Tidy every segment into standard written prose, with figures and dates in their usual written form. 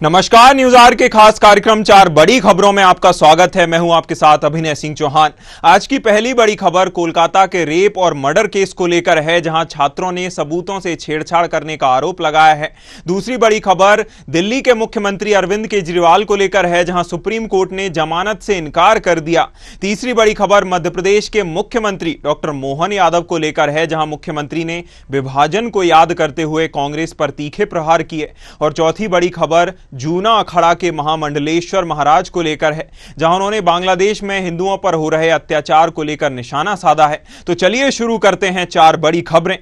नमस्कार, news our के खास कार्यक्रम चार बड़ी खबरों में आपका स्वागत है। मैं हूं आपके साथ अभिनय सिंह चौहान। आज की पहली बड़ी खबर कोलकाता के रेप और मर्डर केस को लेकर है, जहां छात्रों ने सबूतों से छेड़छाड़ करने का आरोप लगाया है। दूसरी बड़ी खबर दिल्ली के मुख्यमंत्री अरविंद केजरीवाल को लेकर है, जहां सुप्रीम कोर्ट ने जमानत से इनकार कर दिया। तीसरी बड़ी खबर मध्य प्रदेश के मुख्यमंत्री डॉक्टर मोहन यादव को लेकर है, जहां मुख्यमंत्री ने विभाजन को याद करते हुए कांग्रेस पर तीखे प्रहार किए। और चौथी बड़ी खबर जूना अखाड़ा के महामंडलेश्वर महाराज को लेकर है, जहां उन्होंने बांग्लादेश में हिंदुओं पर हो रहे अत्याचार को लेकर निशाना साधा है। तो चलिए शुरू करते हैं चार बड़ी खबरें।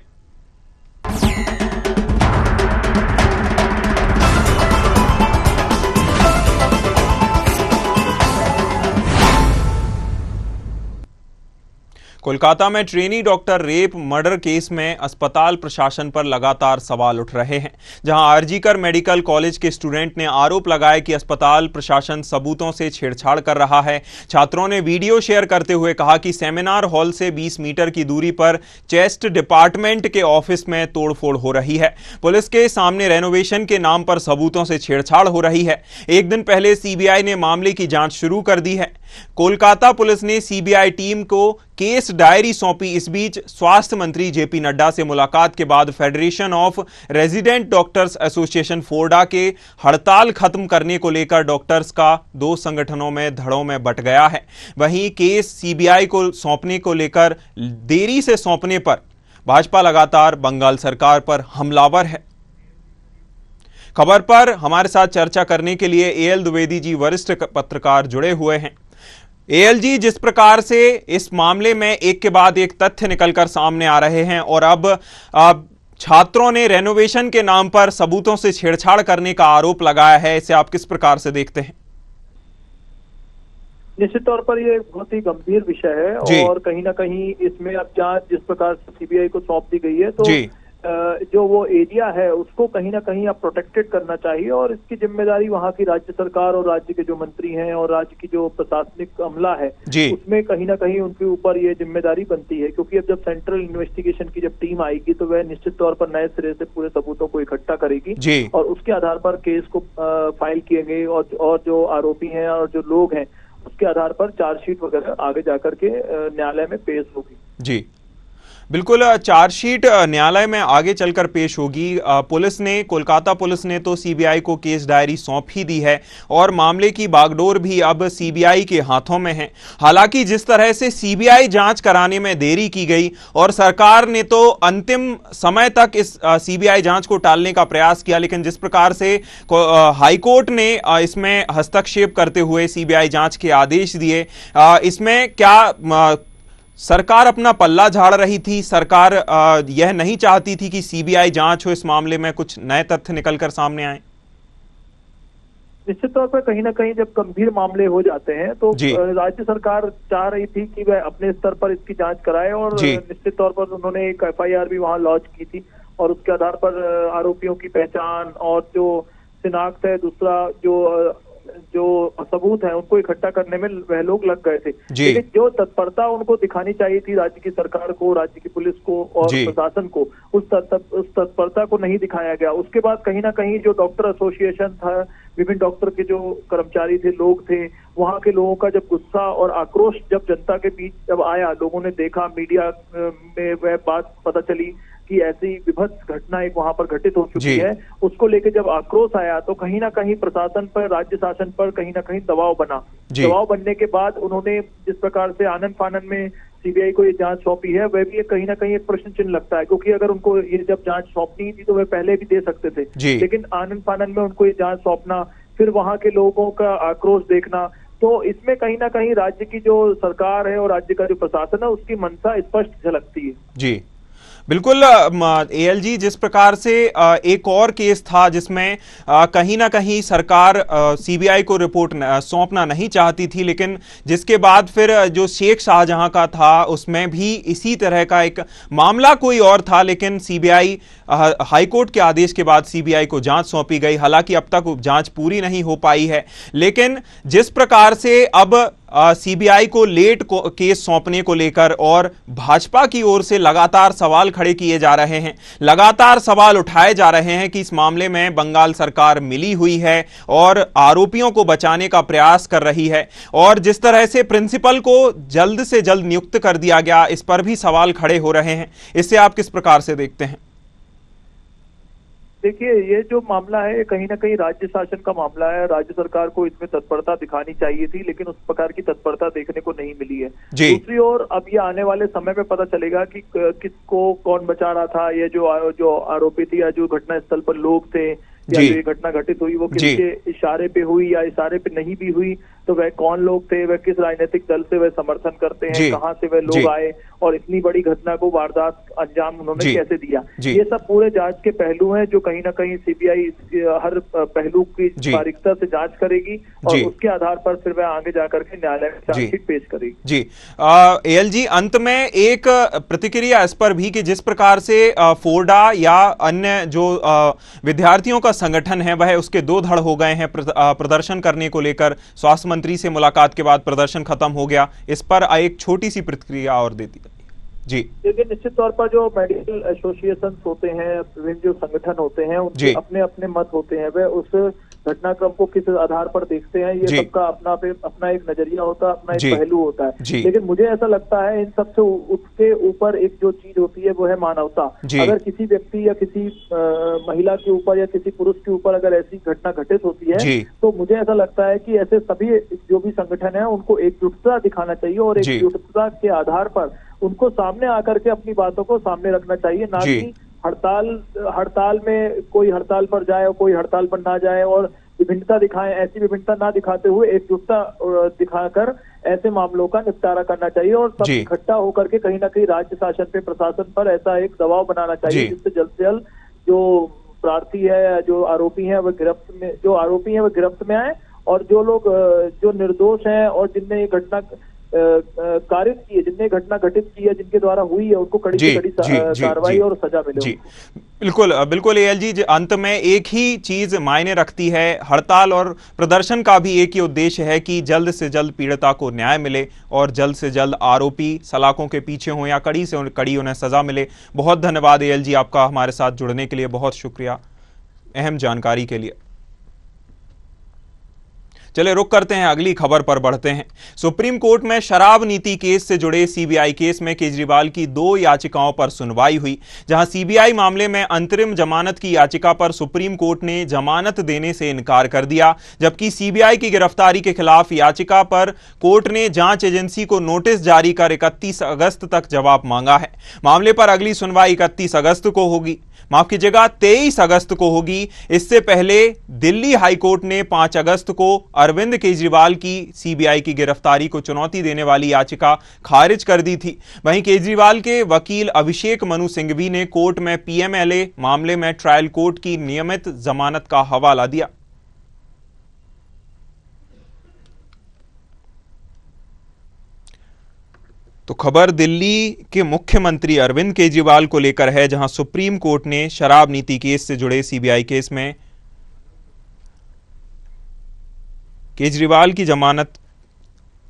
कोलकाता में trainee doctor rape murder case में अस्पताल प्रशासन पर लगातार सवाल उठ रहे हैं, जहां आरजीकर मेडिकल कॉलेज के स्टूडेंट ने आरोप लगाया कि अस्पताल प्रशासन सबूतों से छेड़छाड़ कर रहा है। छात्रों ने वीडियो शेयर करते हुए कहा कि सेमिनार हॉल से 20 मीटर की दूरी पर चेस्ट डिपार्टमेंट के ऑफिस में तोड़फोड़ हो रही है। पुलिस के सामने रेनोवेशन के नाम पर सबूतों से छेड़छाड़ हो रही है। एक दिन पहले सीबीआई ने मामले की जांच शुरू कर दी है। कोलकाता पुलिस ने सीबीआई टीम को केस डायरी सौंपी। इस बीच स्वास्थ्य मंत्री जेपी नड्डा से मुलाकात के बाद federation of resident doctors association FORDA के हड़ताल खत्म करने को लेकर डॉक्टर्स का दो संगठनों में धड़ों में बंट गया है। वहीं केस सीबीआई को सौंपने को लेकर देरी से सौंपने पर भाजपा लगातार बंगाल सरकार पर हमलावर है। खबर पर हमारे साथ चर्चा करने के लिए एएल द्विवेदी जी वरिष्ठ पत्रकार जुड़े हुए हैं। एएल जी, जिस प्रकार से इस मामले में एक के बाद एक तथ्य निकलकर सामने आ रहे हैं और अब छात्रों ने रेनोवेशन के नाम पर सबूतों से छेड़छाड़ करने का आरोप लगाया है, इसे आप किस प्रकार से देखते हैं? निश्चित तौर पर ये बहुत ही गंभीर विषय है और कहीं ना कहीं इसमें अब जांच जिस प्रकार से सीबीआई को सौंप दी गई है, तो जो वो एरिया है उसको कहीं ना कहीं अब प्रोटेक्टेड करना चाहिए और इसकी जिम्मेदारी वहाँ की राज्य सरकार और राज्य के जो मंत्री हैं और राज्य की जो प्रशासनिक अमला है उसमें कहीं ना कहीं उनके ऊपर ये जिम्मेदारी बनती है। क्योंकि अब जब सेंट्रल इन्वेस्टिगेशन की जब टीम आएगी तो वह निश्चित तौर पर नए सिरे से पूरे सबूतों को इकट्ठा करेगी और उसके आधार पर केस को फाइल किएंगे और जो आरोपी हैं और जो लोग हैं उसके आधार पर चार्जशीट वगैरह आगे जाकर के न्यायालय में पेश होगी। जी बिल्कुल, चार्जशीट न्यायालय में आगे चलकर पेश होगी। कोलकाता पुलिस ने तो सीबीआई को केस डायरी सौंप ही दी है और मामले की बागडोर भी अब सीबीआई के हाथों में है। हालांकि जिस तरह से सीबीआई जांच कराने में देरी की गई और सरकार ने तो अंतिम समय तक इस सीबीआई जांच को टालने का प्रयास किया, लेकिन जिस प्रकार से हाईकोर्ट ने इसमें हस्तक्षेप करते हुए सीबीआई जांच के आदेश दिए, इसमें क्या सरकार अपना पल्ला झाड़ रही थी? सरकार यह नहीं चाहती थी कि सीबीआई जांच हो, इस मामले में कुछ नए तथ्य निकलकर सामने आए? निश्चित तौर पर कहीं ना कहीं जब गंभीर मामले हो जाते हैं तो राज्य सरकार चाह रही थी कि वह अपने स्तर पर इसकी जांच कराए और निश्चित तौर पर उन्होंने एक एफआईआर भी वहां लॉन्च की थी और उसके आधार पर आरोपियों की पहचान और जो शिनाख्त है, दूसरा जो सबूत है उनको इकट्ठा करने में वह लोग लग गए थे। लेकिन जो तत्परता उनको दिखानी चाहिए थी राज्य की सरकार को, राज्य की पुलिस को और प्रशासन को, उस तत्परता को नहीं दिखाया गया। उसके बाद कहीं ना कहीं जो डॉक्टर एसोसिएशन था, विभिन्न डॉक्टर के जो कर्मचारी थे, लोग थे, वहां के लोगों का जब गुस्सा और आक्रोश जब जनता के बीच जब आया, लोगों ने देखा, मीडिया में वह बात पता चली कि ऐसी विभत्स घटना एक वहां पर घटित हो चुकी है, उसको लेकर जब आक्रोश आया तो कहीं ना कहीं प्रशासन पर, राज्य शासन पर कहीं ना कहीं दबाव बना। दबाव बनने के बाद उन्होंने जिस प्रकार से आनन फानन में सीबीआई को ये जांच सौंपी है, वह भी कहीं ना कहीं एक प्रश्न चिन्ह लगता है। क्योंकि अगर उनको ये जब जांच सौंपनी थी तो वह पहले भी दे सकते थे, लेकिन आनन फानन में उनको ये जांच सौंपना, फिर वहां के लोगों का आक्रोश देखना, तो इसमें कहीं ना कहीं राज्य की जो सरकार है और राज्य का जो प्रशासन है उसकी मंशा स्पष्ट झलकती है। जी बिल्कुल एएल जी, जिस प्रकार से एक और केस था जिसमें कहीं ना कहीं सरकार सीबीआई को रिपोर्ट सौंपना नहीं चाहती थी, लेकिन जिसके बाद फिर जो शेख शाहजहां का था उसमें भी इसी तरह का एक मामला कोई और था, लेकिन सीबीआई हाईकोर्ट के आदेश के बाद सीबीआई को जांच सौंपी गई। हालांकि अब तक जांच पूरी नहीं हो पाई है, लेकिन जिस प्रकार से अब सीबीआई को लेट केस सौंपने को लेकर और भाजपा की ओर से लगातार सवाल खड़े किए जा रहे हैं, लगातार सवाल उठाए जा रहे हैं कि इस मामले में बंगाल सरकार मिली हुई है और आरोपियों को बचाने का प्रयास कर रही है, और जिस तरह से प्रिंसिपल को जल्द से जल्द नियुक्त कर दिया गया, इस पर भी सवाल खड़े हो रहे हैं। इससे आप किस प्रकार से देखते हैं? देखिए, ये जो मामला है कहीं ना कहीं राज्य शासन का मामला है। राज्य सरकार को इसमें तत्परता दिखानी चाहिए थी, लेकिन उस प्रकार की तत्परता देखने को नहीं मिली है। दूसरी ओर अब ये आने वाले समय में पता चलेगा कि किसको कौन बचा रहा था। ये जो आरोपी थी या जो घटना स्थल पर लोग थे या जो ये घटना घटित हुई वो किसके इशारे पे हुई या इशारे पे नहीं भी हुई, तो वह कौन लोग थे, वह किस राजनीतिक दल से वह समर्थन करते हैं, कहां से वह लोग आए और इतनी बड़ी घटना को वारदात अंजाम उन्होंने कैसे दिया। ये सब पूरे जांच के पहलू हैं जो कहीं ना कहीं सीबीआई हर पहलू की बारीकता से जांच करेगी और उसके आधार पर फिर वह आगे जाकर के न्यायालय में चार्जशीट पेश करेगी। जी एएलजी, अंत में एक प्रतिक्रिया इस पर भी कि जिस प्रकार से फोरडा या अन्य जो विद्यार्थियों का संगठन है वह उसके दो धड़ हो गए हैं प्रदर्शन करने को लेकर। स्वास्थ्य मंत्री से मुलाकात के बाद प्रदर्शन खत्म हो गया। इस पर एक छोटी सी प्रतिक्रिया और देती है। जी देखिए, निश्चित तौर पर जो मेडिकल एसोसिएशन होते हैं, विभिन्न जो संगठन होते हैं, उनके अपने अपने मत होते हैं। वे उस घटनाक्रम को किस आधार पर देखते हैं, ये सबका अपना एक नजरिया होता है, अपना एक पहलू होता है। लेकिन मुझे ऐसा लगता है इन सबसे उसके ऊपर एक जो चीज होती है वो है मानवता। अगर किसी व्यक्ति या किसी महिला के ऊपर या किसी पुरुष के ऊपर अगर ऐसी घटना घटित होती है तो मुझे ऐसा लगता है कि ऐसे सभी जो भी संगठन है उनको एकजुटता दिखाना चाहिए और एकजुटता के आधार पर उनको सामने आकर के अपनी बातों को सामने रखना चाहिए, ना कि हड़ताल में कोई हड़ताल पर जाए और कोई हड़ताल पर ना जाए और विभिन्नता दिखाएं। ऐसी विभिन्नता ना दिखाते हुए एकजुटता दिखाकर ऐसे मामलों का निपटारा करना चाहिए और सब इकट्ठा होकर के कहीं ना कहीं राज्य शासन पे, प्रशासन पर ऐसा एक दबाव बनाना चाहिए जिससे जल्द से जल्द जो प्रार्थी है, जो आरोपी है वह गिरफ्त में आए और जो लोग जो निर्दोष हैं और जिनने ये घटना जिनने घटना घटित की है, जिनके द्वारा हुई है, उनको कड़ी से कड़ी कार्रवाई और सजा मिले। बिल्कुल एएलजी, अंत में एक ही चीज मायने रखती है। हड़ताल और प्रदर्शन का भी एक ही उद्देश्य है कि जल्द से जल्द पीड़िता को न्याय मिले और जल्द से जल्द आरोपी सलाखों के पीछे हो या कड़ी से कड़ी उन्हें सजा मिले। बहुत धन्यवाद एएलजी आपका हमारे साथ जुड़ने के लिए, बहुत शुक्रिया अहम जानकारी के लिए। चले रुक करते हैं, अगली खबर पर बढ़ते हैं। सुप्रीम कोर्ट में शराब नीति केस से जुड़े सीबीआई केस में केजरीवाल की 2 याचिकाओं पर सुनवाई हुई, जहां सीबीआई मामले में अंतरिम जमानत की याचिका पर सुप्रीम कोर्ट ने जमानत देने से इनकार कर दिया, जबकि सीबीआई की गिरफ्तारी के खिलाफ याचिका पर कोर्ट ने जांच एजेंसी को नोटिस जारी कर 31 अगस्त तक जवाब मांगा है। मामले पर अगली सुनवाई 31 अगस्त को होगी, माफ कीजिएगा 23 अगस्त को होगी। इससे पहले दिल्ली हाईकोर्ट ने 5 अगस्त को अरविंद केजरीवाल की सीबीआई की गिरफ्तारी को चुनौती देने वाली याचिका खारिज कर दी थी। वहीं केजरीवाल के वकील अभिषेक मनु सिंघवी ने कोर्ट में पीएमएलए मामले में ट्रायल कोर्ट की नियमित जमानत का हवाला दिया। तो खबर दिल्ली के मुख्यमंत्री अरविंद केजरीवाल को लेकर है, जहां सुप्रीम कोर्ट ने शराब नीति केस से जुड़े सीबीआई केस में केजरीवाल की जमानत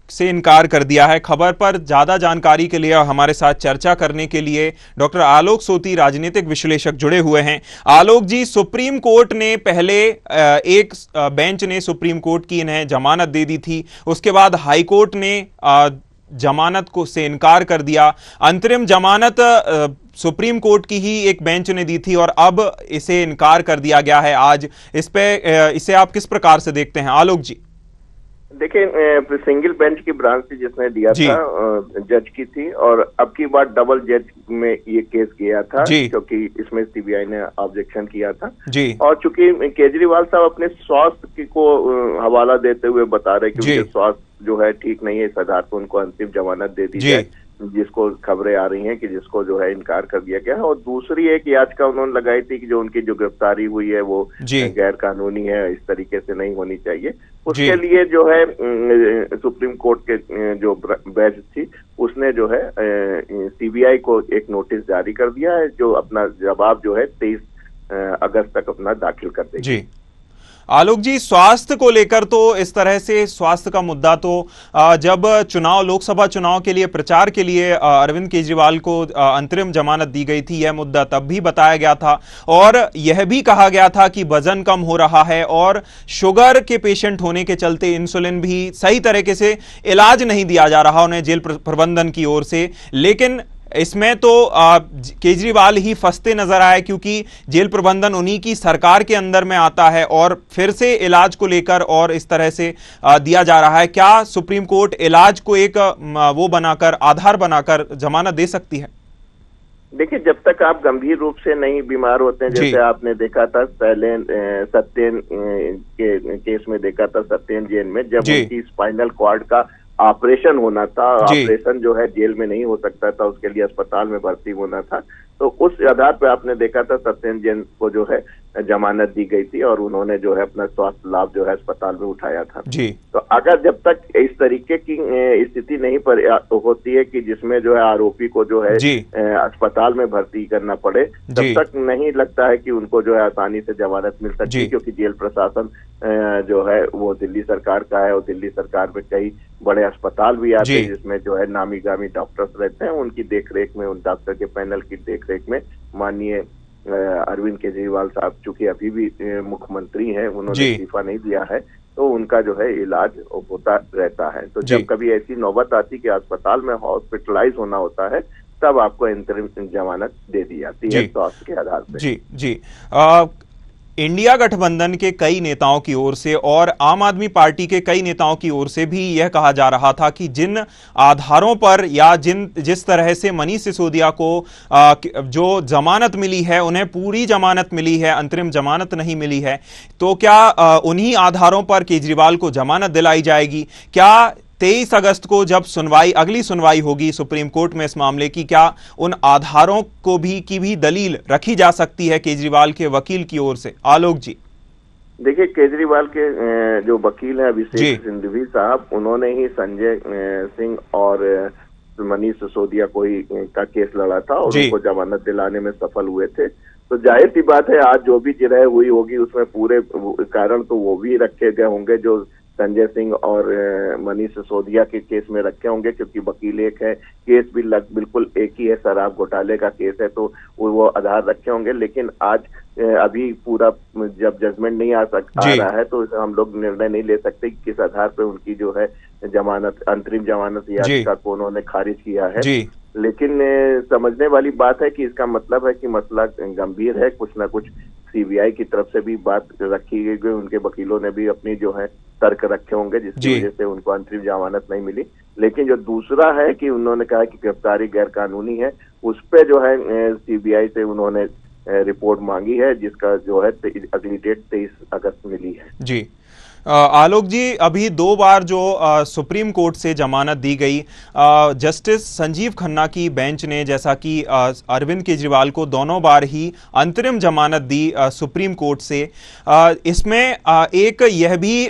से इनकार कर दिया है। खबर पर ज्यादा जानकारी के लिए हमारे साथ चर्चा करने के लिए डॉक्टर आलोक सोती राजनीतिक विश्लेषक जुड़े हुए हैं। आलोक जी, सुप्रीम कोर्ट ने पहले एक बेंच ने सुप्रीम कोर्ट की इन्हें जमानत दे दी थी, उसके बाद हाई कोर्ट ने जमानत को से इनकार कर दिया। अंतरिम जमानत सुप्रीम कोर्ट की ही एक बेंच ने दी थी और अब इसे इनकार कर दिया गया है आज। इसे आप किस प्रकार से देखते हैं आलोक जी? देखिए, सिंगल बेंच की ब्रांच थी जिसने दिया था, जज की थी, और अब की बार डबल जज में ये केस गया था क्योंकि इसमें सीबीआई ने ऑब्जेक्शन किया था। और चूंकि केजरीवाल साहब अपने स्वास्थ्य को हवाला देते हुए बता रहे कि उनके स्वास्थ्य जो है ठीक नहीं है, इस आधार पर उनको अंतिम जमानत दे दी जाए, जिसको खबरें आ रही हैं कि जिसको जो है इनकार कर दिया गया है। और दूसरी एक याचिका उन्होंने लगाई थी कि जो उनकी जो गिरफ्तारी हुई है वो गैर कानूनी है, इस तरीके से नहीं होनी चाहिए। उसके लिए जो है सुप्रीम कोर्ट के जो बेंच थी उसने जो है सीबीआई को एक नोटिस जारी कर दिया है, जो अपना जवाब जो है 23 अगस्त तक अपना दाखिल कर देगी। जी आलोक जी, स्वास्थ्य को लेकर तो इस तरह से स्वास्थ्य का मुद्दा तो जब चुनाव, लोकसभा चुनाव के लिए प्रचार के लिए अरविंद केजरीवाल को अंतरिम जमानत दी गई थी, यह मुद्दा तब भी बताया गया था और यह भी कहा गया था कि वजन कम हो रहा है और शुगर के पेशेंट होने के चलते इंसुलिन भी सही तरीके से इलाज नहीं दिया जा रहा उन्हें जेल प्रबंधन की ओर से। लेकिन इसमें तो केजरीवाल ही फंसते नजर आए, क्योंकि जेल प्रबंधन उन्हीं की सरकार के अंदर में आता है और फिर से इलाज को लेकर और इस तरह से दिया जा रहा है। क्या सुप्रीम कोर्ट इलाज को एक वो बनाकर, आधार बनाकर जमानत दे सकती है? देखिए, जब तक आप गंभीर रूप से नहीं बीमार होते हैं, जैसे आपने देखा था पहले सत्येन के केस में देखा था, सत्येन जैन में, जब उनकी स्पाइनल कॉर्ड का ऑपरेशन होना था, ऑपरेशन जो है जेल में नहीं हो सकता था, उसके लिए अस्पताल में भर्ती होना था, तो उस आधार पे आपने देखा था सत्येन जैन को जो है जमानत दी गई थी और उन्होंने जो है अपना स्वास्थ्य लाभ जो है अस्पताल में उठाया था। जी। तो अगर जब तक इस तरीके की स्थिति नहीं पर होती है कि जिसमें जो है आरोपी को जो है अस्पताल में भर्ती करना पड़े, तब तक नहीं लगता है कि उनको जो है आसानी से जमानत मिल सकती है, क्योंकि जेल प्रशासन जो है वो दिल्ली सरकार का है और दिल्ली सरकार में कई बड़े अस्पताल भी आते हैं जिसमें जो है नामी गामी डॉक्टर्स रहते हैं। उनकी देखरेख में, उन डॉक्टर के पैनल की देखरेख में माननीय अरविंद केजरीवाल साहब चूंकि अभी भी मुख्यमंत्री हैं, उन्होंने इस्तीफा नहीं दिया है, तो उनका जो है इलाज होता रहता है। तो जब कभी ऐसी नौबत आती कि अस्पताल में हॉस्पिटलाइज होना होता है, तब आपको इंतरिम जमानत दे दी जाती है स्वास्थ्य के आधार पर। जी। इंडिया गठबंधन के कई नेताओं की ओर से और आम आदमी पार्टी के कई नेताओं की ओर से भी यह कहा जा रहा था कि जिन आधारों पर या जिस तरह से मनीष सिसोदिया को जो जमानत मिली है, उन्हें पूरी जमानत मिली है, अंतरिम जमानत नहीं मिली है, तो क्या उन्हीं आधारों पर केजरीवाल को जमानत दिलाई जाएगी? क्या 23 अगस्त को जब अगली सुनवाई होगी सुप्रीम कोर्ट में इस मामले की, क्या उन आधारों को भी दलील रखी जा सकती है केजरीवाल के वकील की ओर से? आलोक जी, देखिए, केजरीवाल के जो वकील हैं अभिषेक सिंघवी साहब, उन्होंने ही संजय सिंह और मनीष सिसोदिया को ही का केस लड़ा था और उनको जमानत दिलाने में सफल हुए थे। तो जाहिर सी बात है, आज जो भी जिरह हुई होगी उसमें पूरे कारण तो वो भी रखे गए होंगे जो संजय सिंह और मनीष सिसोदिया के केस में रखे होंगे, क्योंकि वकील एक है, केस भी बिल्कुल एक ही है, शराब घोटाले का केस है, तो वो आधार रखे होंगे। लेकिन आज अभी पूरा जब जजमेंट नहीं आ रहा है, तो हम लोग निर्णय नहीं ले सकते कि किस आधार पे उनकी जो है जमानत, अंतरिम जमानत याचिका को उन्होंने खारिज किया है। लेकिन समझने वाली बात है कि इसका मतलब है कि मसला गंभीर है, कुछ ना कुछ सीबीआई की तरफ से भी बात रखी गई, उनके वकीलों ने भी अपनी जो है तर्क रखे होंगे जिसकी वजह से उनको अंतरिम जमानत नहीं मिली। लेकिन जो दूसरा है कि उन्होंने कहा कि गिरफ्तारी गैर कानूनी है, उस पे जो है सीबीआई से उन्होंने रिपोर्ट मांगी है, जिसका जो है अगली डेट 23 अगस्त मिली है। जी आलोक जी, अभी 2 बार जो सुप्रीम कोर्ट से जमानत दी गई, जस्टिस संजीव खन्ना की बेंच ने, जैसा कि अरविंद केजरीवाल को दोनों बार ही अंतरिम जमानत दी सुप्रीम कोर्ट से, इसमें एक यह भी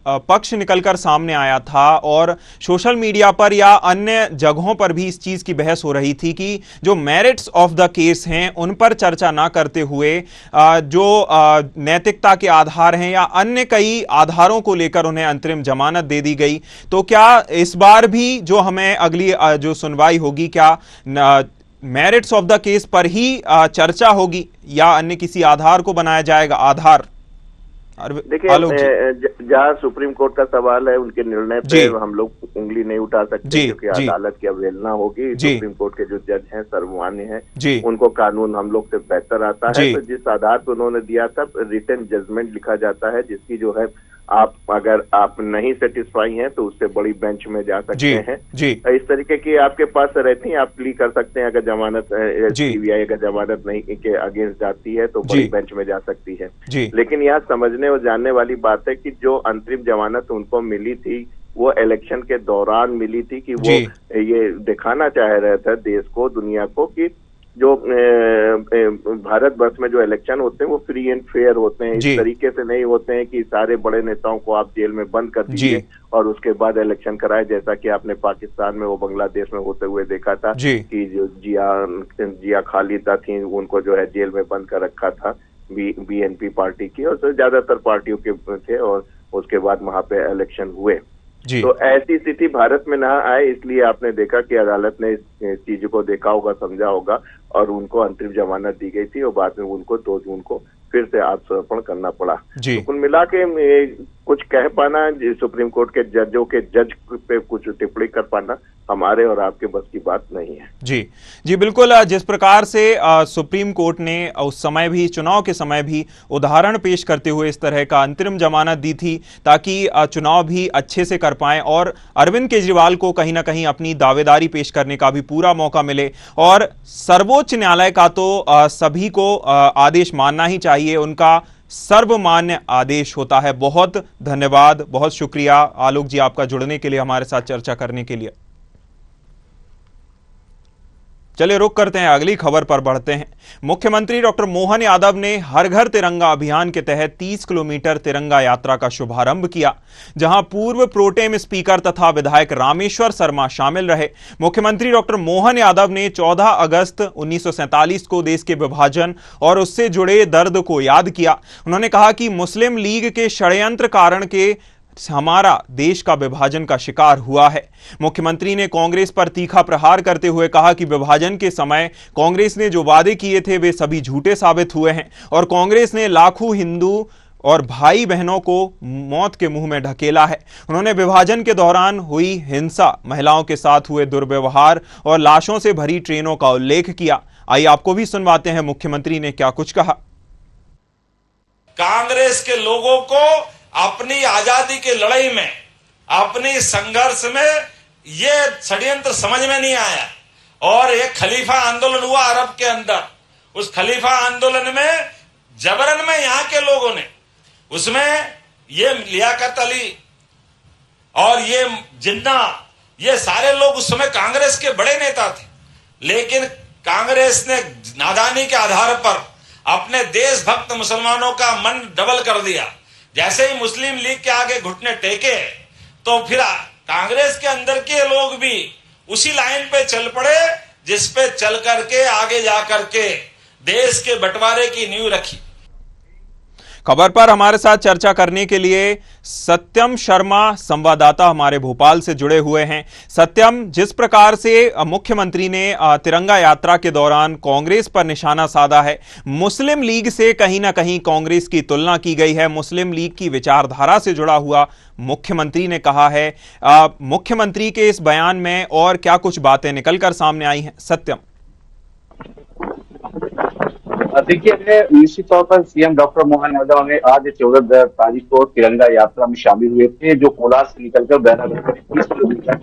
पक्ष निकलकर सामने आया था और सोशल मीडिया पर या अन्य जगहों पर भी इस चीज की बहस हो रही थी कि जो मेरिट्स ऑफ द केस हैं उन पर चर्चा ना करते हुए जो नैतिकता के आधार हैं या अन्य कई आधारों को लेकर उन्हें अंतरिम जमानत दे दी गई। तो क्या इस बार भी जो हमें अगली जो सुनवाई होगी, क्या मेरिट्स ऑफ द केस पर ही चर्चा होगी या अन्य किसी आधार को बनाया जाएगा? आधार देखिए, जहाँ सुप्रीम कोर्ट का सवाल है, उनके निर्णय पे हम लोग उंगली नहीं उठा सकते, क्योंकि अदालत की अवहेलना होगी। सुप्रीम कोर्ट के जो जज हैं सर्वमान्य हैं, उनको कानून हम लोग से बेहतर आता है। तो जिस आधार पर उन्होंने दिया था, रिटन जजमेंट लिखा जाता है, जिसकी जो है अगर आप नहीं सेटिस्फाई हैं तो उससे बड़ी बेंच में जा सकते हैं। इस तरीके की आपके पास रहती है, आप प्ली कर सकते हैं। अगर जमानत सीबीआई अगर जमानत नहीं के अगेंस्ट जाती है तो बड़ी बेंच में जा सकती है। लेकिन यहाँ समझने और जानने वाली बात है कि जो अंतरिम जमानत उनको मिली थी वो इलेक्शन के दौरान मिली थी कि वो ये दिखाना चाह रहा था देश को, दुनिया को, कि जो भारत वर्ष में जो इलेक्शन होते हैं वो फ्री एंड फेयर होते हैं। इस तरीके से नहीं होते हैं कि सारे बड़े नेताओं को आप जेल में बंद कर दीजिए और उसके बाद इलेक्शन कराए, जैसा कि आपने पाकिस्तान में, वो बांग्लादेश में होते हुए देखा था कि जो जिया खालिदा थी उनको जो है जेल में बंद कर रखा था बीएनपी पार्टी की, और ज्यादातर पार्टियों के थे, और उसके बाद वहां पे इलेक्शन हुए। तो ऐसी स्थिति भारत में ना आए, इसलिए आपने देखा कि अदालत ने इस चीज को देखा होगा, समझा होगा, और उनको अंतरिम जमानत दी गई थी, और बाद में उनको 2 जून को फिर से आत्मसमर्पण करना पड़ा। तो कुल मिला के कुछ कह पाना, सुप्रीम कोर्ट के जजों के जज पे कुछ टिप्पणी कर पाना हमारे और आपके बस की बात नहीं है। जी बिल्कुल। जिस प्रकार से सुप्रीम कोर्ट ने उस समय भी, चुनाव के समय भी उदाहरण पेश करते हुए इस तरह का अंतरिम जमानत दी थी ताकि चुनाव भी अच्छे से कर पाएं और अरविंद केजरीवाल को कहीं ना कहीं अपनी दावेदारी पेश करने का भी पूरा मौका मिले, और सर्वोच्च न्यायालय का तो सभी को आदेश मानना ही चाहिए, उनका सर्वमान्य आदेश होता है। बहुत धन्यवाद, बहुत शुक्रिया आलोक जी आपका जुड़ने के लिए, हमारे साथ चर्चा करने के लिए। चलिए रुक करते हैं, अगली खबर पर बढ़ते हैं। मुख्यमंत्री डॉक्टर मोहन यादव ने हर घर तिरंगा अभियान के तहत 30 किलोमीटर तिरंगा यात्रा का शुभारंभ किया, जहां पूर्व प्रोटेम स्पीकर तथा विधायक रामेश्वर शर्मा शामिल रहे। मुख्यमंत्री डॉक्टर मोहन यादव ने 14 अगस्त 1947 को देश के विभाजन और उससे जुड़े दर्द को याद किया। उन्होंने कहा कि मुस्लिम लीग के षड्यंत्र कारण के हमारा देश का विभाजन का शिकार हुआ है। मुख्यमंत्री ने कांग्रेस पर तीखा प्रहार करते हुए कहा कि विभाजन के समय कांग्रेस ने जो वादे किए थे वे सभी झूठे साबित हुए हैं और कांग्रेस ने लाखों हिंदू और भाई बहनों को मौत के मुंह में ढकेला है। उन्होंने विभाजन के दौरान हुई हिंसा, महिलाओं के साथ हुए दुर्व्यवहार और लाशों से भरी ट्रेनों का उल्लेख किया। आइए आपको भी सुनवाते हैं मुख्यमंत्री ने क्या कुछ कहा। कांग्रेस के लोगों को अपनी आजादी की लड़ाई में, अपनी संघर्ष में ये षड्यंत्र समझ में नहीं आया और एक खलीफा आंदोलन हुआ अरब के अंदर। उस खलीफा आंदोलन में जबरन में यहां के लोगों ने, उसमें ये लियाकत अली और ये जिन्ना, ये सारे लोग उस समय कांग्रेस के बड़े नेता थे, लेकिन कांग्रेस ने नादानी के आधार पर अपने देशभक्त मुसलमानों का मन डबल कर दिया। जैसे ही मुस्लिम लीग के आगे घुटने टेके तो फिर कांग्रेस के अंदर के लोग भी उसी लाइन पे चल पड़े जिस पे चल करके आगे जा करके देश के बंटवारे की नींव रखी। खबर पर हमारे साथ चर्चा करने के लिए सत्यम शर्मा संवाददाता हमारे भोपाल से जुड़े हुए हैं। सत्यम, जिस प्रकार से मुख्यमंत्री ने तिरंगा यात्रा के दौरान कांग्रेस पर निशाना साधा है, मुस्लिम लीग से कहीं ना कहीं कांग्रेस की तुलना की गई है, मुस्लिम लीग की विचारधारा से जुड़ा हुआ मुख्यमंत्री ने कहा है। मुख्यमंत्री के इस बयान में और क्या कुछ बातें निकलकर सामने आई हैं? सत्यम, देखिए, निश्चित तौर पर सीएम डॉक्टर मोहन यादव ने आज 14 तारीख को तिरंगा यात्रा में शामिल हुए थे, जो कोलार से निकलकर बैरागढ़ में 30 किलोमीटर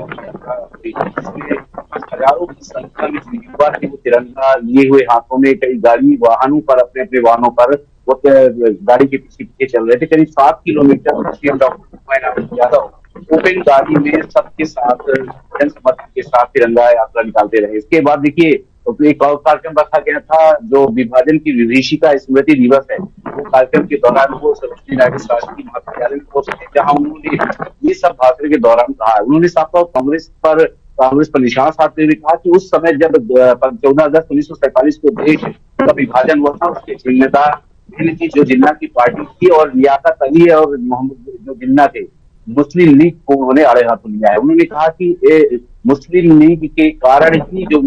की हजारों की संख्या में युवा थे। वो तिरंगा लिए हुए हाथों में कई गाड़ी वाहनों पर, अपने अपने वाहनों पर वो गाड़ी के पीछे चल रहे थे। करीब 7 kilometre CM doctor Mohan Yadav open गाड़ी में सबके साथ, जन समर्थन के साथ तिरंगा यात्रा निकालते रहे। इसके बाद देखिए एक और कार्यक्रम रखा गया था, जो विभाजन की विभीषिका स्मृति दिवस है। वो कार्यक्रम के दौरान वो सरोजिनी नायडू राष्ट्रीय महाविद्यालय में पहुंचे, जहां उन्होंने ये सब भाषण के दौरान कहा। उन्होंने साफ तौर कांग्रेस पर निशाना साधते हुए कहा कि उस समय जब 14 अगस्त 1947 को देश का विभाजन हुआ था, उसके जिम्मेदार जो जिन्ना की पार्टी थी और लियाकत अली और मोहम्मद जो जिन्ना थे, मुस्लिम लीग को उन्होंने आड़े हाथों लिया है। उन्होंने कहा कि मुस्लिम लीग के कारण ही जो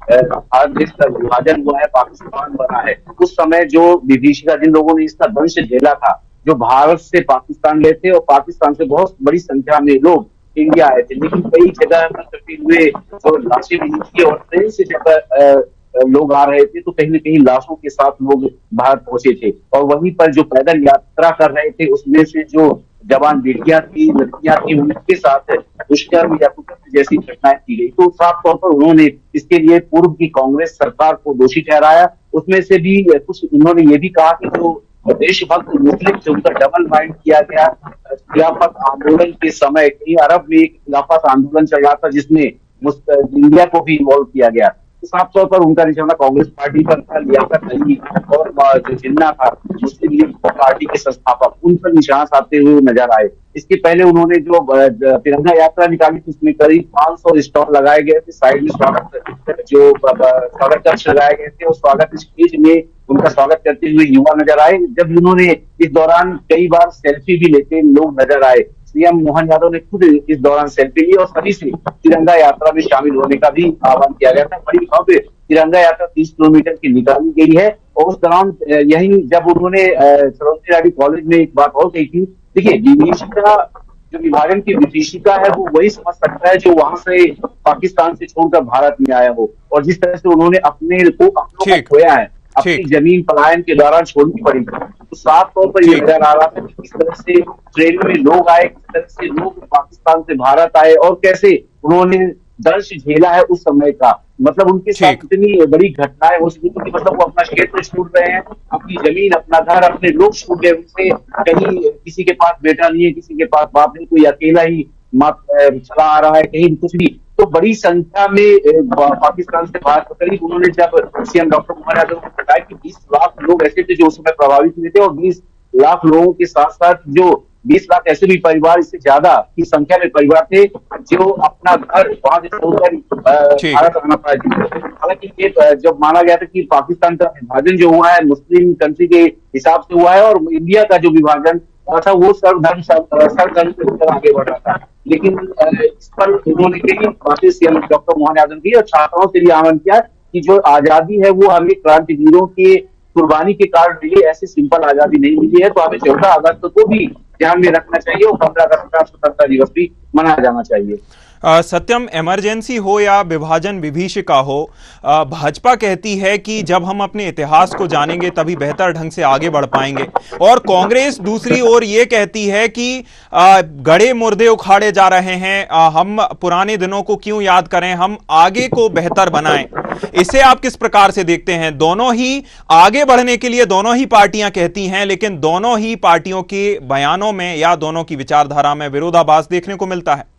आज देश का विभाजन हुआ है, पाकिस्तान बना है। उस समय जो विभीषिका, जिन लोगों ने इसका दंश झेला था, जो भारत से पाकिस्तान गए थे और पाकिस्तान से बहुत बड़ी संख्या में लोग इंडिया आए थे, लेकिन कई जगह कटे हुए जो लाशें मिली थी और ट्रेन से जब लोग आ रहे थे तो कहीं न कहीं लाशों के साथ लोग भारत पहुंचे थे। और वहीं पर जो पैदल यात्रा कर रहे थे, उसमें से जो जवान बेटियां थी, लड़कियां थी, उनके साथ दुष्कर्म या कुकर्म जैसी घटनाएं की गई। तो साफ तौर पर उन्होंने इसके लिए पूर्व की कांग्रेस सरकार को दोषी ठहराया। उसमें से भी कुछ उन्होंने ये भी कहा कि जो देशभक्त मुस्लिम से उनका डबल माइंड किया गया, खिलाफत आंदोलन के समय कई अरब में एक खिलाफत आंदोलन चल रहा था जिसमें इंडिया को भी इन्वॉल्व किया गया। साफ तौर पर उनका निशाना कांग्रेस पार्टी पर था। लियाकत अली और जो जिन्ना था मुस्लिम लीग पार्टी के संस्थापक, उन पर निशाना साधते हुए नजर आए। इसके पहले उन्होंने जो तिरंगा यात्रा निकाली थी उसमें करीब 500 स्टॉल लगाए गए थे। साइड में स्वागत कक्ष लगाए गए थे और स्वागत स्टेज में उनका स्वागत करते हुए युवा नजर आए। जब उन्होंने इस दौरान कई बार सेल्फी भी लेते लोग नजर आए। सीएम मोहन यादव ने खुद इस दौरान सेल्फी ली और सभी से तिरंगा यात्रा में शामिल होने का भी आह्वान किया गया था। बड़ी भव्य तिरंगा यात्रा 30 किलोमीटर की निकाली गई है और उस दौरान यही जब उन्होंने सरोजिनी नायडू कॉलेज में एक बात और कही थी, देखिए विभीषिका जो विभाजन की विभीषिका है वो वही समझ सकता है जो वहां से पाकिस्तान से छोड़कर भारत में आया हो। और जिस तरह से उन्होंने अपने को खोया है, अपनी जमीन पलायन के दौरान छोड़नी पड़ी, तो साफ तौर पर ये नजर आ रहा था कि किस तरह से ट्रेन में लोग आए, किस तरह से लोग पाकिस्तान से भारत आए और कैसे उन्होंने दर्श झेला है उस समय का। मतलब उनके साथ इतनी बड़ी घटनाएं हो सकी कि मतलब वो अपना क्षेत्र छोड़ रहे हैं, अपनी जमीन, अपना घर, अपने लोग छूट गए उनसे। कहीं किसी के पास बेटा नहीं है, किसी के पास बाप नहीं, कोई अकेला ही चला आ रहा है, कहीं कुछ भी। तो बड़ी संख्या में पाकिस्तान से बाहर करीब उन्होंने जब सीएम डॉक्टर मोहन यादव ने बताया कि 20 लाख लोग ऐसे थे जो उस समय प्रभावित हुए थे और 20 लाख लोगों के साथ साथ जो 20 लाख ऐसे भी परिवार, इससे ज्यादा की संख्या में परिवार थे जो अपना घर वहां से छोड़कर भारत आना पड़ा। हालांकि ये जब माना गया था कि पाकिस्तान का विभाजन जो हुआ है मुस्लिम कंट्री के हिसाब से हुआ है और इंडिया का जो विभाजन था वो सर्वधर्म से होकर आगे बढ़ रहा था। लेकिन इस पर उन्होंने कई बातें सीएम डॉक्टर मोहन यादव की और छात्राओं से भी आह्वान किया कि जो आजादी है वो हमें क्रांतिवीरों के कुर्बानी के कारण मिली, ऐसी सिंपल आजादी नहीं मिली है। तो हमें 14 अगस्त को भी ध्यान में रखना चाहिए और 15 अगस्त का स्वतंत्रता दिवस भी मनाया जाना चाहिए। सत्यम, इमरजेंसी हो या विभाजन विभीषिका हो, भाजपा कहती है कि जब हम अपने इतिहास को जानेंगे तभी बेहतर ढंग से आगे बढ़ पाएंगे, और कांग्रेस दूसरी ओर ये कहती है कि गड़े मुर्दे उखाड़े जा रहे हैं, हम पुराने दिनों को क्यों याद करें, हम आगे को बेहतर बनाएं। इसे आप किस प्रकार से देखते हैं? दोनों ही आगे बढ़ने के लिए दोनों ही पार्टियां कहती हैं, लेकिन दोनों ही पार्टियों के बयानों में या दोनों की विचारधारा में विरोधाभास देखने को मिलता है।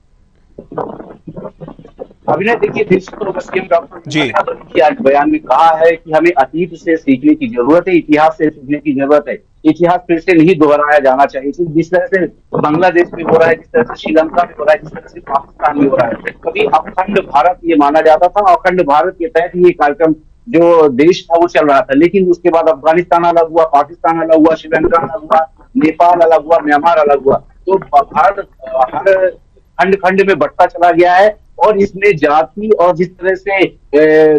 अभिनय, देखिए सीएम डॉक्टर आज बयान में कहा है कि हमें अतीत से सीखने की जरूरत है, इतिहास से सीखने की जरूरत है। इतिहास फिर से नहीं दोहराया जाना चाहिए। जिस तरह से बांग्लादेश में हो रहा है, जिस तरह से श्रीलंका में हो रहा है, जिस तरह से पाकिस्तान में हो रहा है। कभी अखंड भारत ये माना जाता था, अखंड भारत के तहत ये कार्यक्रम जो देश था वो चल रहा था। लेकिन उसके बाद अफगानिस्तान अलग हुआ, पाकिस्तान अलग हुआ, श्रीलंका अलग हुआ, नेपाल अलग हुआ, म्यांमार अलग हुआ। तो भारत हर खंड खंड में बढ़ता चला गया है और इसमें जाति और जिस तरह से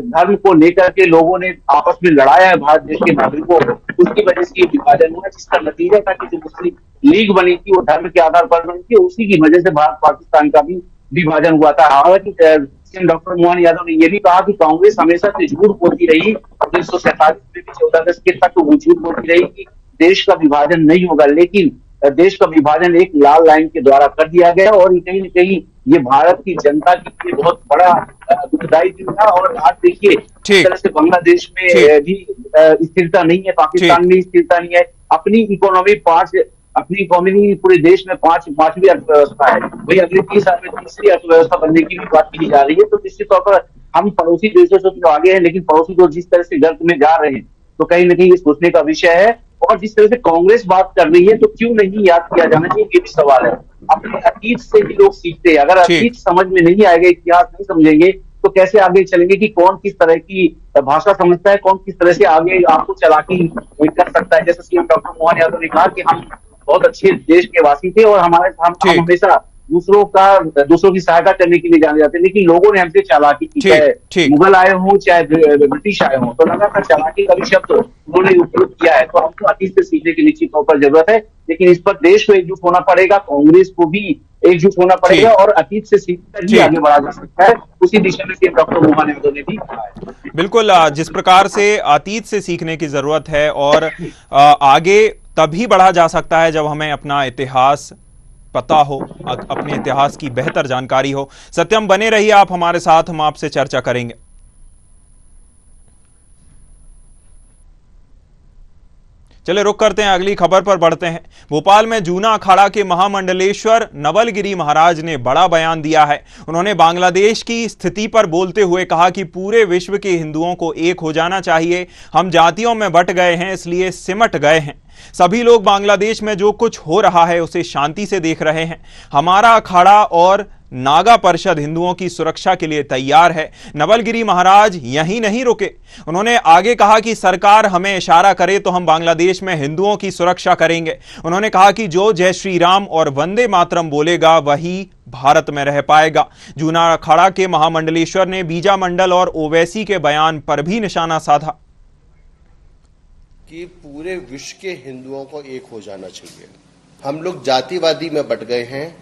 धर्म को लेकर के लोगों ने आपस में लड़ाया है भारत देश के नागरिकों को, उसकी वजह से ये विभाजन हुआ, जिसका नतीजा था कि जो मुस्लिम लीग बनी थी वो धर्म के आधार पर बनी थी, उसी की वजह से भारत पाकिस्तान का भी विभाजन हुआ था। हालांकि सीएम डॉक्टर मोहन यादव ने यह भी कहा कि कांग्रेस हमेशा से झूठ बोलती रही, 1947 में भी 14 अगस्त के तक वो झूठ बोलती रही कि देश का विभाजन नहीं होगा, लेकिन देश का विभाजन एक लाल लाइन के द्वारा कर दिया गया और कहीं न कहीं ये भारत की जनता के लिए बहुत बड़ा दुखदायी दिन था। और आज देखिए इस तरह से बांग्लादेश में भी स्थिरता नहीं है, पाकिस्तान में स्थिरता नहीं है। अपनी इकोनॉमी पूरे देश में पांचवी अर्थव्यवस्था है, वही अगले 30 साल में तीसरी अर्थव्यवस्था बनने की भी बात की जा रही है। तो निश्चित तौर पर हम पड़ोसी देशों से तो आगे हैं, लेकिन पड़ोसी को जिस तरह से गर्त में जा रहे हैं तो कहीं न कहीं ये सोचने का विषय है। और जिस तरह से कांग्रेस बात कर रही है तो क्यों नहीं याद किया जाना चाहिए, ये भी सवाल है। अपने अतीत से भी लोग सीखते हैं, अगर अतीत समझ में नहीं आएगा, इतिहास नहीं समझेंगे तो कैसे आगे चलेंगे कि कौन किस तरह की भाषा समझता है, कौन किस तरह से आगे आपको चालाकी कर सकता है। जैसे सीएम डॉक्टर मोहन यादव ने कहा कि हम बहुत अच्छे देश के वासी थे और हम हमेशा दूसरों की सहायता करने के लिए जाने जाते हैं, लेकिन लोगों ने हमसे चालाकी की, चाहे मुगल आए हों चाहे ब्रिटिश आए हों, तो लगातार चालाकी का भी शब्द उन्होंने उपयोग किया है। तो हमको अतीत से सीखने की निश्चित तौर पर जरूरत है, लेकिन इस पर देश को एकजुट होना पड़ेगा, कांग्रेस को भी एकजुट होना पड़ेगा और अतीत से सीखकर ही आगे बढ़ा जा सकता है। उसी दिशा में सीएम डॉक्टर मोहन यादव ने भी कहा है। बिल्कुल, जिस प्रकार से अतीत से सीखने की जरूरत है और आगे तभी बढ़ा जा सकता है जब हमें अपना इतिहास पता हो, अपने इतिहास की बेहतर जानकारी हो। सत्यम, बने रहिए आप हमारे साथ, हम आपसे चर्चा करेंगे। चले रुक करते हैं, अगली खबर पर बढ़ते हैं। भोपाल में जूना अखाड़ा के महामंडलेश्वर नवलगिरी महाराज ने बड़ा बयान दिया है। उन्होंने बांग्लादेश की स्थिति पर बोलते हुए कहा कि पूरे विश्व के हिंदुओं को एक हो जाना चाहिए। हम जातियों में बंट गए हैं, इसलिए सिमट गए हैं। सभी लोग बांग्लादेश में जो कुछ हो रहा है उसे शांति से देख रहे हैं। हमारा अखाड़ा और नागा परिषद हिंदुओं की सुरक्षा के लिए तैयार है। नवलगिरी महाराज यहीं नहीं रुके, उन्होंने आगे कहा कि सरकार हमें इशारा करे तो हम बांग्लादेश में हिंदुओं की सुरक्षा करेंगे। उन्होंने कहा कि जो जय श्री राम और वंदे मातरम बोलेगा वही भारत में रह पाएगा। जूना अखाड़ा के महामंडलेश्वर ने बीजा मंडल और ओवैसी के बयान पर भी निशाना साधा कि पूरे विश्व के हिंदुओं को एक हो जाना चाहिए। हम लोग जातिवादी में बट गए हैं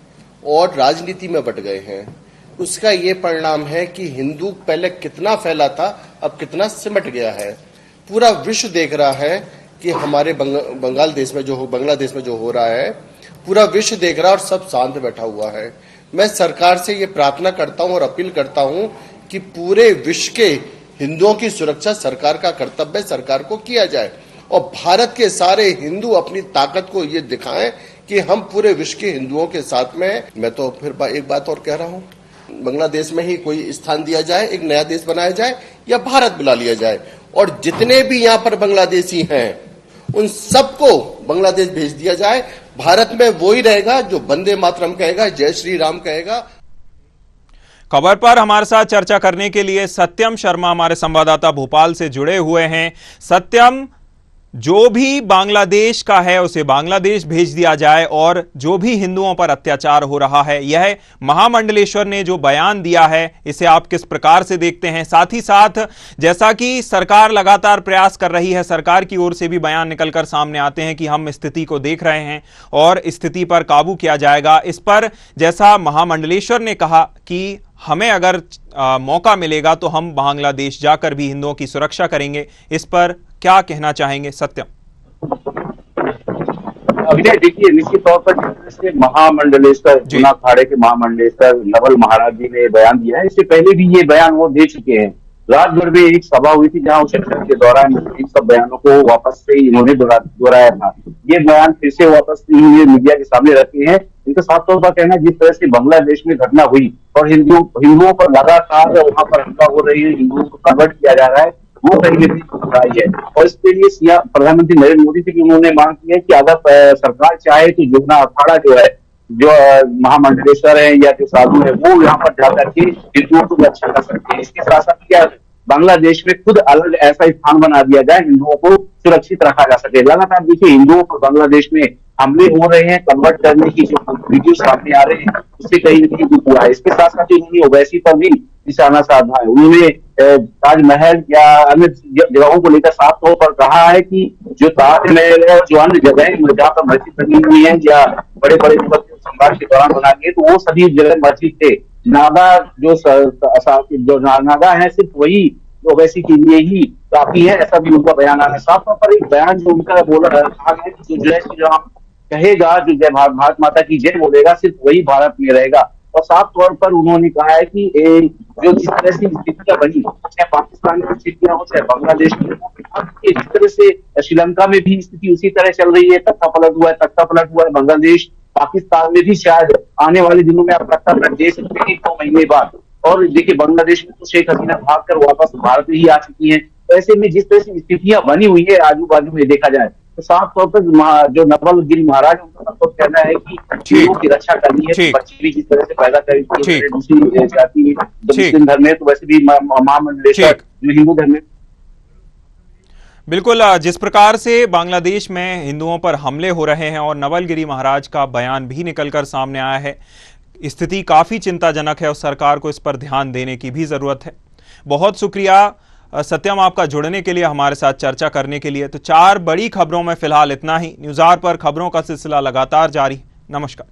और राजनीति में बट गए हैं। उसका ये परिणाम है कि हिंदू पहले कितना फैला था, अब कितना सिमट गया है। पूरा विश्व देख रहा है कि हमारे बांग्लादेश में जो हो रहा है, पूरा विश्व देख रहा है और सब शांत बैठा हुआ है। मैं सरकार से ये प्रार्थना करता हूं और अपील करता हूं कि पूरे विश्व के हिंदुओं की सुरक्षा सरकार का कर्तव्य, सरकार को किया जाए और भारत के सारे हिंदू अपनी ताकत को ये दिखाएं कि हम पूरे विश्व के हिंदुओं के साथ में हैं। मैं तो फिर एक बात और कह रहा हूं, बांग्लादेश में ही कोई स्थान दिया जाए, एक नया देश बनाया जाए या भारत बुला लिया जाए और जितने भी यहाँ पर बांग्लादेशी हैं उन सबको बांग्लादेश भेज दिया जाए। भारत में वो ही रहेगा जो वंदे मातरम कहेगा, जय श्री राम कहेगा। खबर पर हमारे साथ चर्चा करने के लिए सत्यम शर्मा हमारे संवाददाता भोपाल से जुड़े हुए हैं। सत्यम, जो भी बांग्लादेश का है उसे बांग्लादेश भेज दिया जाए और जो भी हिंदुओं पर अत्याचार हो रहा है, यह महामंडलेश्वर ने जो बयान दिया है इसे आप किस प्रकार से देखते हैं? साथ ही साथ जैसा कि सरकार लगातार प्रयास कर रही है, सरकार की ओर से भी बयान निकलकर सामने आते हैं कि हम स्थिति को देख रहे हैं और स्थिति पर काबू किया जाएगा। इस पर जैसा महामंडलेश्वर ने कहा कि हमें अगर मौका मिलेगा तो हम बांग्लादेश जाकर भी हिंदुओं की सुरक्षा करेंगे, इस पर क्या कहना चाहेंगे सत्यम? अभिनय, देखिए निश्चित तौर पर जैसे महामंडलेश्वर जूना अखाड़े के महामंडलेश्वर नवल महाराज जी ने बयान दिया है, इससे पहले भी ये बयान वो दे चुके हैं। राजभर में एक सभा हुई थी जहां उस के दौरान इन सब बयानों को वापस से इन्होंने दोहराया था। ये बयान फिर से वापस इन्होंने मीडिया के सामने रखे हैं। इनका साफ तौर पर कहना है जिस तरह से बांग्लादेश में घटना हुई और हिंदुओं पर लगातार वहां पर हमला हो रही है, हिंदुओं को कन्वर्ट किया जा रहा है, वो कहीं ना कहीं बुराई है और इसके लिए प्रधानमंत्री नरेंद्र मोदी से भी उन्होंने मांग की है कि अगर सरकार चाहे तो जूना अखाड़ा जो है, जो महामंडलेश्वर है या जो साधु है, वो यहाँ पर जाकर के हिंदुओं को रक्षा कर सकते हैं। इसके साथ साथ क्या बांग्लादेश में खुद अलग ऐसा स्थान बना दिया जाए, हिंदुओं को सुरक्षित रखा जा सके। लगातार देखिए हिंदुओं को बांग्लादेश में हमले हो रहे हैं, कन्वर्ट करने की जो वीडियो सामने आ रहे हैं उससे कहीं न कहीं दुख हुआ है। इसके साथ साथ उन्होंने ओवैसी पर भी निशाना साधा है। उन्होंने ताजमहल या अन्य जगहों को लेकर साफ तौर पर कहा है कि जो ताजमहल है और जो अन्य जगह जहाँ पर मस्जिद बनी हुई है या बड़े बड़े सम्राट के दौरान बना गए, तो वो सभी जगह मस्जिद थे। नागा जो नागा है सिर्फ वही ओवैसी के लिए ही काफी है, ऐसा भी उनका बयान है। साफ तौर पर एक बयान जो उनका बोला है कि जय श्री राम कहेगा, जो जय भारत माता की जय बोलेगा, सिर्फ वही भारत में रहेगा। और साफ तौर पर उन्होंने कहा है कि जो जिस तरह से स्थितियां बनी, चाहे पाकिस्तान की स्थितियां हो चाहे बांग्लादेश की, जिस तरह से श्रीलंका में भी स्थिति उसी तरह चल रही है, तख्ता पलट हुआ है। बांग्लादेश पाकिस्तान में भी शायद आने वाले दिनों में आप तख्ता पलट दे सकते हैं 2 महीने बाद। और देखिए बांग्लादेश में तो शेख हसीना भागकर वापस भारत ही आ चुकी है। ऐसे में जिस तरह से स्थितियां बनी हुई है आजू बाजू में देखा जाए, तो साफ तौर पर जो नवलगिरी महाराज उनका तो कहना है कि हिंदुओं की रक्षा करनी है। बच्चे भी जिस तरह से पैदा करें दूसरी जाति मुस्लिम धर्म में, तो वैसे भी महामंडलेश्वर जो हिंदू धर्म में। बिल्कुल, जिस प्रकार से बांग्लादेश में हिंदुओं पर हमले हो रहे हैं और नवलगिरी महाराज का बयान भी निकलकर सामने आया है, स्थिति काफी चिंताजनक है और सरकार को इस पर ध्यान देने की भी जरूरत है। बहुत शुक्रिया सत्यम आपका जुड़ने के लिए, हमारे साथ चर्चा करने के लिए। तो 4 बड़ी खबरों में फिलहाल इतना ही। न्यूज़ आवर पर खबरों का सिलसिला लगातार जारी। नमस्कार।